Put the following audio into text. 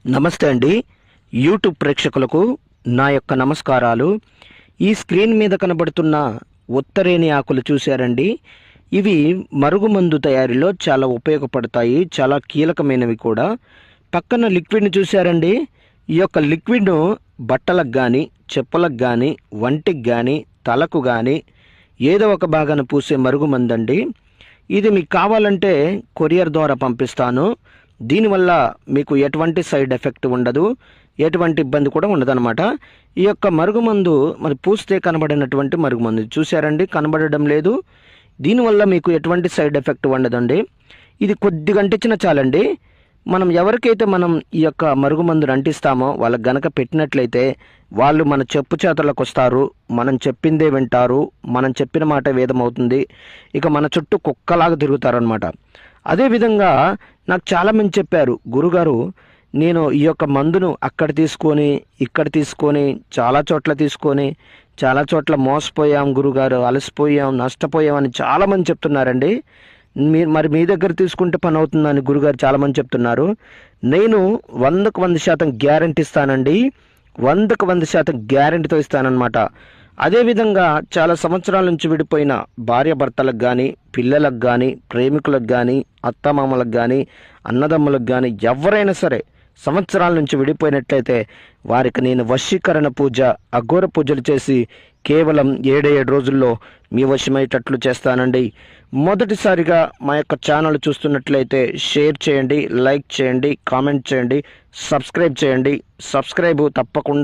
నమస్తే అండి. యూట్యూబ్ ప్రేక్షకులకు నా యొక్క నమస్కారాలు. ఈ స్క్రీన్ మీద కనబడుతున్న ఉత్తరేణి ఆకులు చూశారండి. ఇవి మరుగుమందు తయారీలో చాలా ఉపయోగపడతాయి, చాలా కీలకమైనవి కూడా. పక్కన లిక్విడ్ని చూశారండి. ఈ యొక్క లిక్విడ్ను బట్టలకు కానీ, చెప్పులకు కానీ, వంటికి కానీ, తలకు కానీ ఏదో ఒక భాగాన పూసే మరుగుమందండి. ఇది మీకు కావాలంటే కొరియర్ ద్వారా పంపిస్తాను. దీనివల్ల మీకు ఎటువంటి సైడ్ ఎఫెక్ట్ ఉండదు, ఎటువంటి ఇబ్బంది కూడా ఉండదన్నమాట. ఈ యొక్క మరుగుమందు మరి పూస్తే కనబడినటువంటి మరుగుమందు చూశారండి, కనబడడం లేదు. దీనివల్ల మీకు ఎటువంటి సైడ్ ఎఫెక్ట్ ఉండదండి. ఇది కొద్దిగా అంటించిన చాలండి. మనం ఎవరికైతే మనం ఈ యొక్క మరుగుమందును అంటిస్తామో వాళ్ళకి గనక పెట్టినట్లయితే వాళ్ళు మన చెప్పు చేతలకు వస్తారు, మనం చెప్పిందే వింటారు, మనం చెప్పిన మాట వేదం అవుతుంది. ఇక మన చుట్టూ కుక్కలాగా తిరుగుతారనమాట. అదేవిధంగా నాకు చాలామంది చెప్పారు, గురుగారు నేను ఈ యొక్క మందును అక్కడ తీసుకొని ఇక్కడ తీసుకొని చాలా చోట్ల మోసపోయాం గురుగారు, అలసిపోయాం, నష్టపోయాం అని చాలామంది చెప్తున్నారండి. మీ దగ్గర తీసుకుంటే పని అవుతుందని గురుగారు చాలామంది చెప్తున్నారు. నేను 100% గ్యారంటీ ఇస్తానండి. 100% గ్యారంటీతో ఇస్తానన్నమాట. అదేవిధంగా చాలా సంవత్సరాల నుంచి విడిపోయిన భార్యాభర్తలకు కానీ, పిల్లలకు కానీ, ప్రేమికులకు కానీ, అత్తమామలకు కానీ, అన్నదమ్ములకు కానీ ఎవరైనా సరే సంవత్సరాల నుంచి విడిపోయినట్లయితే వారికి నేను వశీకరణ పూజ, అఘోర పూజలు చేసి కేవలం 7 రోజుల్లో మీ వశమయ్యేటట్లు చేస్తానండి. మొదటిసారిగా మా యొక్క ఛానల్ చూస్తున్నట్లయితే షేర్ చేయండి, లైక్ చేయండి, కామెంట్ చేయండి, సబ్స్క్రైబ్ చేయండి. సబ్స్క్రైబ్ తప్పకుండా